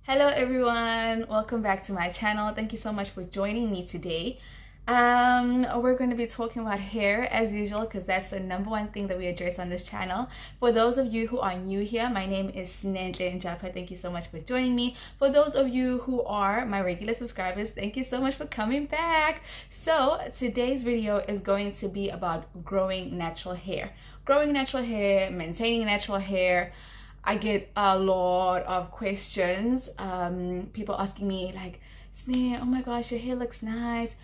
Hello everyone, welcome back to my channel. Thank you so much for joining me today. We're going to be talking about hair as usual because that's the number one thing that we address on this channel. For those of you who are new here, my name is Snenhle Njapa. Thank you so much for joining me. For those of you who are my regular subscribers, thank you so much for coming back. So today's video is going to be about growing natural hair. Growing natural hair, maintaining natural hair. I get a lot of questions, people asking me like, Sneh, oh my gosh, your hair looks nice.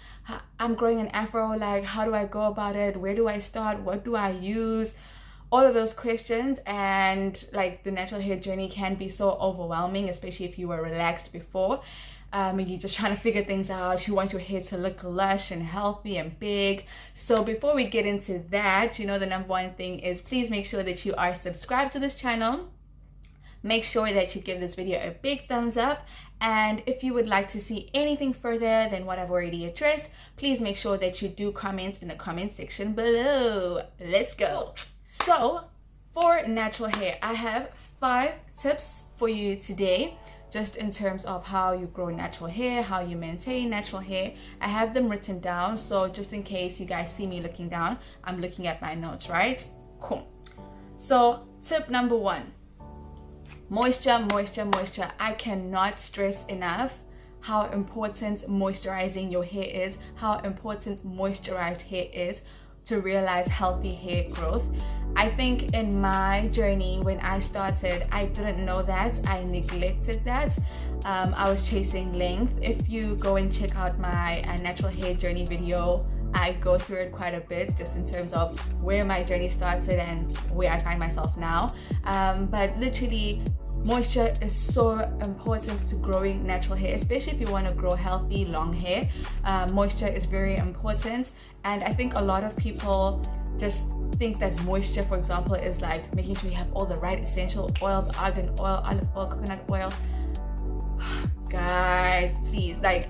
I'm growing an afro, like how do I go about it? Where do I start? What do I use? All of those questions, and like the natural hair journey can be so overwhelming, especially if you were relaxed before. And you're just trying to figure things out. You want your hair to look lush and healthy and big. So before we get into that, the number one thing is please make sure that you are subscribed to this channel. Make sure that you give this video a big thumbs up, and if you would like to see anything further than what I've already addressed, please make sure that you do comment in the comment section below. Let's go. So for natural hair, I have 5 tips for you today, just in terms of how you grow natural hair, how you maintain natural hair. I have them written down, so just in case you guys see me looking down, I'm looking at my notes, right? Cool. So tip number 1. Moisture, moisture, moisture. I cannot stress enough how important moisturizing your hair is, how important moisturized hair is to realize healthy hair growth. I think in my journey when I started, I didn't know that. I neglected that. I was chasing length. If you go and check out my natural hair journey video, I go through it quite a bit just in terms of where my journey started and where I find myself now. But literally, moisture is so important to growing natural hair, especially if you want to grow healthy, long hair. Moisture is very important, and I think a lot of people just think that moisture, for example, is like making sure you have all the right essential oils, argan oil, olive oil, coconut oil. Guys, please, like,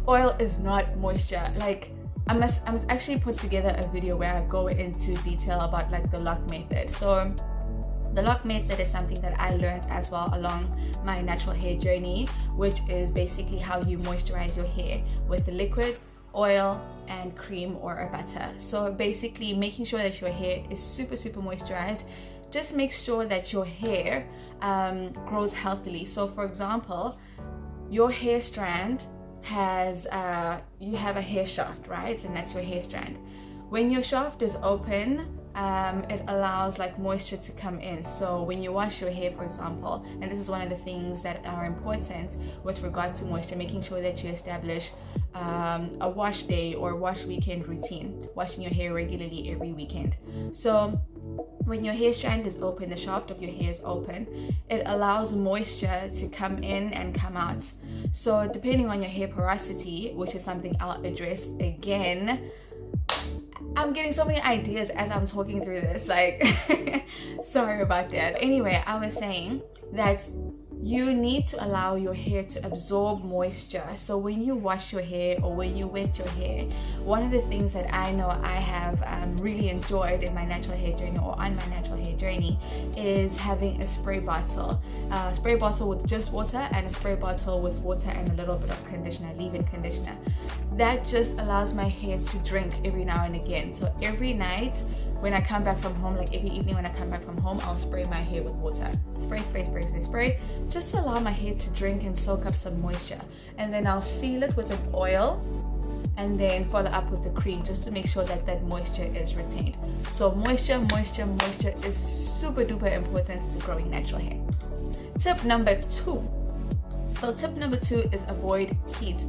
oil is not moisture. Like, I must actually put together a video where I go into detail about like the lock method. So the lock method is something that I learned as well along my natural hair journey, which is basically how you moisturize your hair with a liquid, oil, and cream or a butter. So basically making sure that your hair is super moisturized just makes sure that your hair grows healthily. So for example, your hair strand has you have a hair shaft, right? And that's your hair strand. When your shaft is open, it allows like moisture to come in. So when you wash your hair, for example, and this is one of the things that are important with regard to moisture, making sure that you establish a wash day or wash weekend routine, washing your hair regularly every weekend. So when your hair strand is open, the shaft of your hair is open, it allows moisture to come in and come out. So depending on your hair porosity, which is something I'll address again, I'm getting so many ideas as I'm talking through this, like sorry about that. Anyway, I was saying that you need to allow your hair to absorb moisture. So when you wash your hair or when you wet your hair, one of the things that I know I have really enjoyed in my natural hair journey or on my natural hair journey is having a spray bottle. A spray bottle with just water and a spray bottle with water and a little bit of conditioner, leave-in conditioner. That just allows my hair to drink every now and again. So every night when I come back from home, like every evening when I come back from home, I'll spray my hair with water. Spray, just to allow my hair to drink and soak up some moisture. And then I'll seal it with an oil and then follow up with the cream just to make sure that that moisture is retained. So moisture is super duper important to growing natural hair. Tip number 2. So tip number 2 is avoid heat.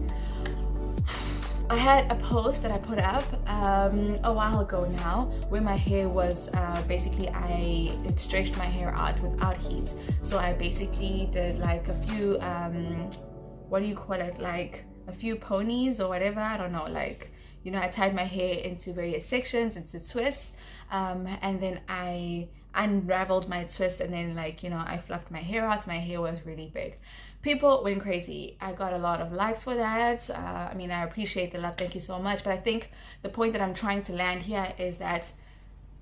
I had a post that I put up a while ago now where my hair was basically I stretched my hair out without heat. So I basically did like a few what do you call it, like a few ponies or whatever, I don't know, like, I tied my hair into various sections, into twists, and then I unraveled my twists, and then I fluffed my hair out. My hair was really big. People went crazy. I got a lot of likes for that. I appreciate the love, thank you so much. But I think the point that I'm trying to land here is that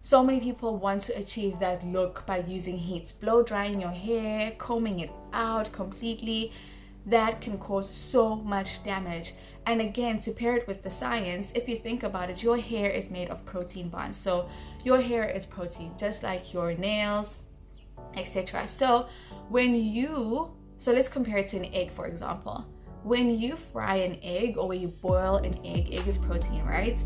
so many people want to achieve that look by using heat, blow drying your hair, combing it out completely. that can cause so much damage. And again, to pair it with the science, if you think about it, your hair is made of protein bonds. So your hair is protein, just like your nails, etc. So let's compare it to an egg, for example. When you fry an egg or when you boil an egg is protein, right?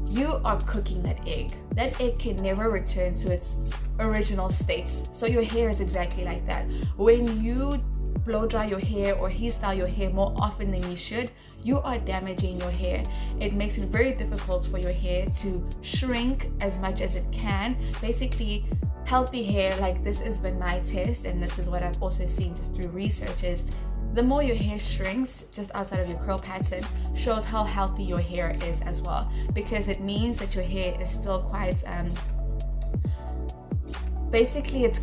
You are cooking that egg. That egg can never return to its original state. So your hair is exactly like that. When you blow dry your hair or heat style your hair more often than you should, you are damaging your hair. It makes it very difficult for your hair to shrink as much as it can. Basically, healthy hair, like this has been my test, and this is what I've also seen just through research, is the more your hair shrinks just outside of your curl pattern shows how healthy your hair is as well, because it means that your hair is still quite basically it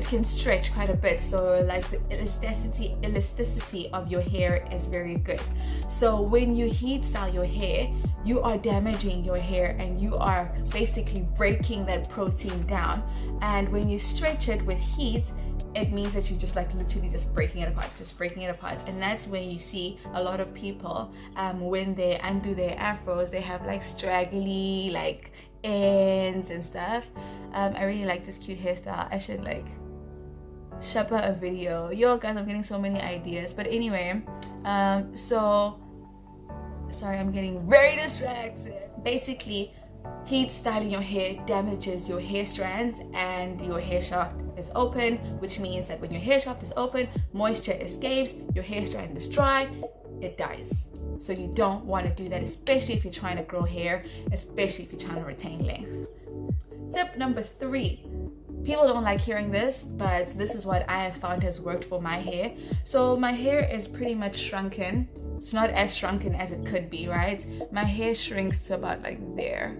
can stretch quite a bit. So like the elasticity of your hair is very good. So when you heat style your hair, you are damaging your hair and you are basically breaking that protein down. And when you stretch it with heat, it means that you're just like literally just breaking it apart. And that's when you see a lot of people when they undo their afros, they have like straggly like ends and stuff. I really like this cute hairstyle. I should like shop out a video. Yo guys, I'm getting so many ideas. But anyway, so sorry, I'm getting very distracted. Basically, heat styling your hair damages your hair strands and your hair shaft is open, which means that when your hair shaft is open, moisture escapes, your hair strand is dry, it dies. So you don't want to do that, especially if you're trying to grow hair, especially if you're trying to retain length. Tip number 3. People don't like hearing this, but this is what I have found has worked for my hair. So my hair is pretty much shrunken. It's not as shrunken as it could be, right? My hair shrinks to about like there.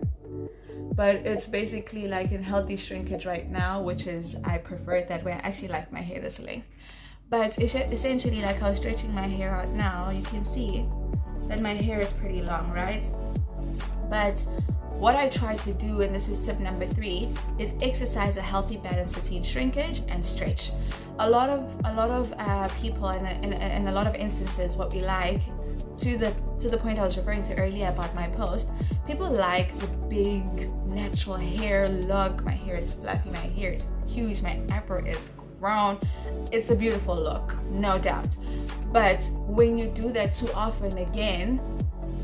But it's basically like in healthy shrinkage right now, which is, I prefer it that way. I actually like my hair this length. But essentially, like I was stretching my hair out now, you can see that my hair is pretty long, right? But what I try to do, and this is tip number 3, is exercise a healthy balance between shrinkage and stretch. A lot of people, and in a lot of instances, what we like, to the point I was referring to earlier about my post, people like the big natural hair look. My hair is fluffy, my hair is huge, my afro is grown. It's a beautiful look, no doubt. But when you do that too often, again,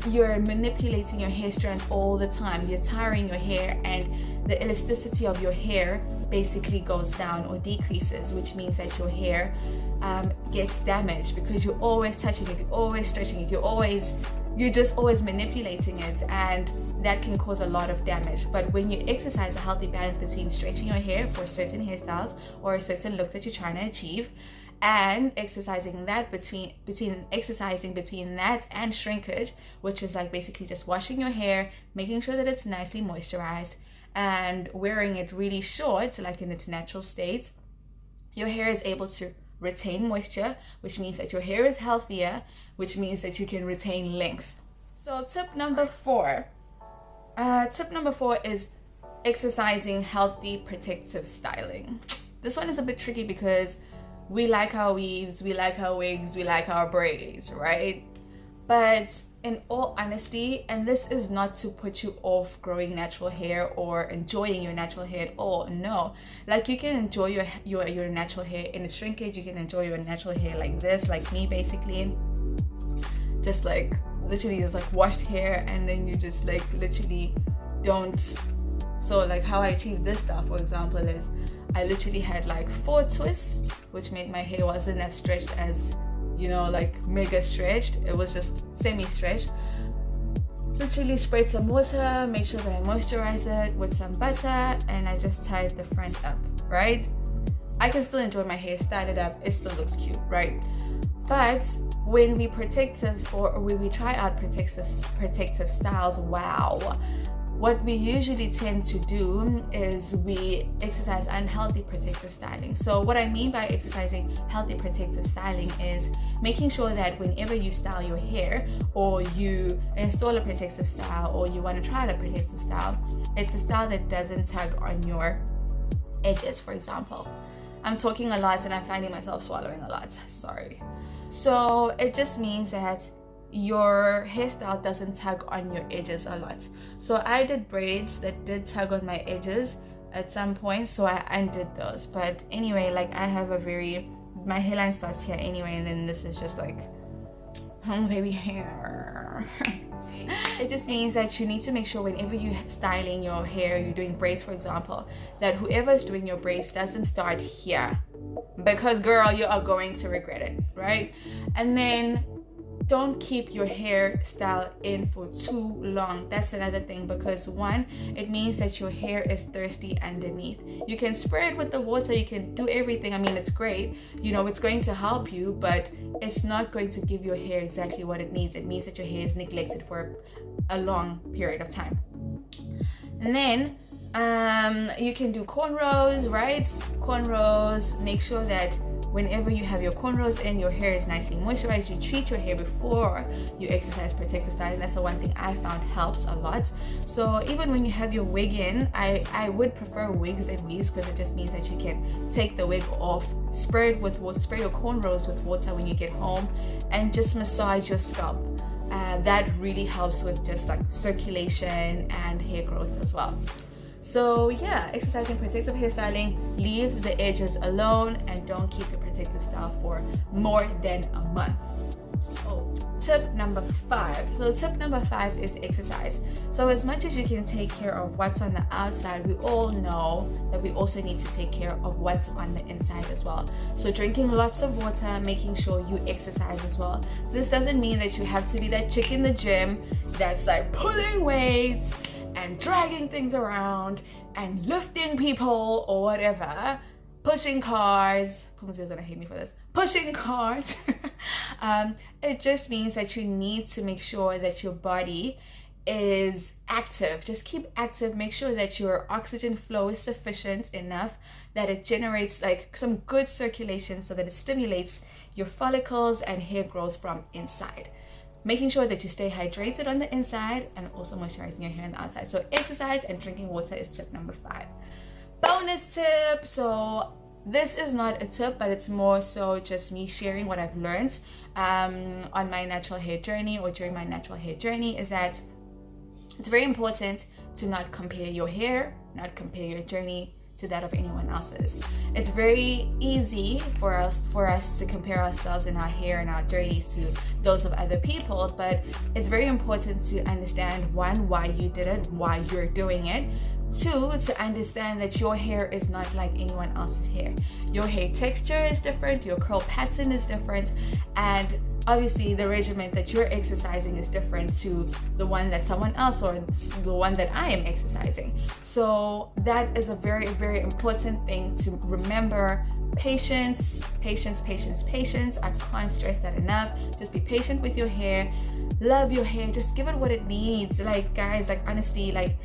you're manipulating your hair strands all the time. You're tiring your hair, and the elasticity of your hair basically goes down or decreases, which means that your hair gets damaged because you're always touching it, you're always stretching it, you're just always manipulating it, and that can cause a lot of damage. But when you exercise a healthy balance between stretching your hair for certain hairstyles or a certain look that you're trying to achieve, and exercising that between that and shrinkage, which is like basically just washing your hair, making sure that it's nicely moisturized, and wearing it really short, like in its natural state, your hair is able to retain moisture, which means that your hair is healthier, which means that you can retain length. So tip number 4 is exercising healthy protective styling. This one is a bit tricky because we like our weaves, we like our wigs, we like our braids, right? But in all honesty, and this is not to put you off growing natural hair or enjoying your natural hair at all, no. Like you can enjoy your natural hair in its shrinkage, you can enjoy your natural hair like this, like me basically. Just like literally just like washed hair, and then you just like literally don't. So like how I achieved this stuff, for example, is I literally had like 4 twists, which made my hair wasn't as stretched as, you know, like mega stretched. It was just semi-stretched. Literally sprayed some water, made sure that I moisturize it with some butter, and I just tied the front up, right? I can still enjoy my hair, style it up, it still looks cute, right? But when we when we try out protective styles, wow. What we usually tend to do is we exercise unhealthy protective styling. So what I mean by exercising healthy protective styling is making sure that whenever you style your hair, or you install a protective style, or you want to try out a protective style, it's a style that doesn't tug on your edges, for example. I'm talking a lot and I'm finding myself swallowing a lot, sorry. So it just means that your hairstyle doesn't tug on your edges a lot. So I did braids that did tug on my edges at some point, so I undid those. But anyway, like I have my hairline starts here anyway, and then this is just like baby hair. It just means that you need to make sure whenever you're styling your hair, you're doing braids for example, that whoever is doing your braids doesn't start here, because girl, you are going to regret it, right? And then don't keep your hairstyle in for too long. That's another thing, because one, it means that your hair is thirsty underneath. You can spray it with the water, you can do everything. I mean, it's great, you know, it's going to help you, but it's not going to give your hair exactly what it needs. It means that your hair is neglected for a long period of time. And then you can do cornrows, right? Cornrows, make sure that whenever you have your cornrows in, your hair is nicely moisturized. You treat your hair before you exercise protective styling. That's the one thing I found helps a lot. So even when you have your wig in, I would prefer wigs than weaves, because it just means that you can take the wig off, spray it with water, spray your cornrows with water when you get home, and just massage your scalp. That really helps with just like circulation and hair growth as well. So yeah, exercising protective hairstyling, leave the edges alone and don't keep your protective style for more than a month. Oh, tip number 5. So tip number 5 is exercise. So as much as you can take care of what's on the outside, we all know that we also need to take care of what's on the inside as well. So drinking lots of water, making sure you exercise as well. This doesn't mean that you have to be that chick in the gym that's like pulling weights and dragging things around and lifting people or whatever, pushing cars. Pumzi is gonna hate me for this. Pushing cars. It just means that you need to make sure that your body is active. Just keep active. Make sure that your oxygen flow is sufficient enough, that it generates like some good circulation so that it stimulates your follicles and hair growth from inside. Making sure that you stay hydrated on the inside and also moisturizing your hair on the outside. So exercise and drinking water is tip number 5. Bonus tip. So this is not a tip, but it's more so just me sharing what I've learned on my natural hair journey, or during my natural hair journey, is that it's very important to not compare your hair, not compare your journey to that of anyone else's. It's very easy for us to compare ourselves and our hair and our journeys to those of other people's, but it's very important to understand, one, why you did it, why you're doing it. 2, to understand that your hair is not like anyone else's hair. Your hair texture is different, your curl pattern is different, and obviously the regimen that you're exercising is different to the one that someone else or the one that I am exercising. So that is a very, very important thing to remember. Patience, patience, patience, patience. I can't stress that enough. Just be patient with your hair. Love your hair. Just give it what it needs. Like, guys, like honestly, like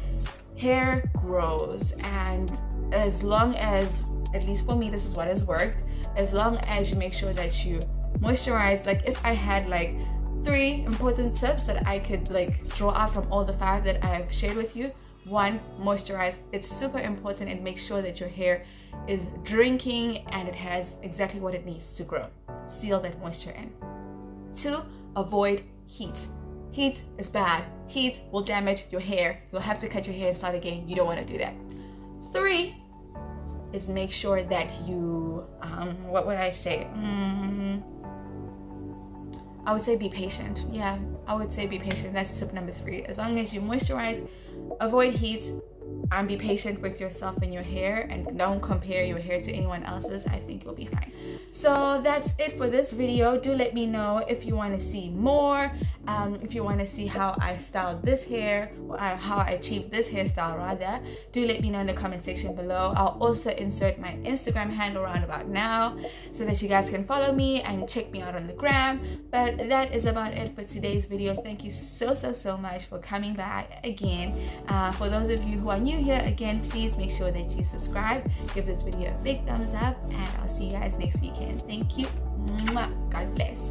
hair grows, and as long as, at least for me, this is what has worked, as long as you make sure that you moisturize. Like if I had like 3 important tips that I could like draw out from all the 5 that I have shared with you. 1, moisturize. It's super important, and make sure that your hair is drinking and it has exactly what it needs to grow. Seal that moisture in. 2, avoid heat. Heat is bad. Heat will damage your hair. You'll have to cut your hair and start again. You don't want to do that. 3 is make sure that you, what would I say? I would say be patient. Yeah, I would say be patient. That's tip number 3. As long as you moisturize, avoid heat, and be patient with yourself and your hair, and don't compare your hair to anyone else's, I think you'll be fine. So that's it for this video. Do let me know if you want to see more, if you want to see how I styled this hair, or how I achieved this hairstyle rather. Do let me know in the comment section below. I'll also insert my Instagram handle around about now so that you guys can follow me and check me out on the gram. But that is about it for today's video. Thank you so much for coming back again. For those of you who are new here, again, please make sure that you subscribe, give this video a big thumbs up, and I'll see you guys next weekend. Thank you. God bless.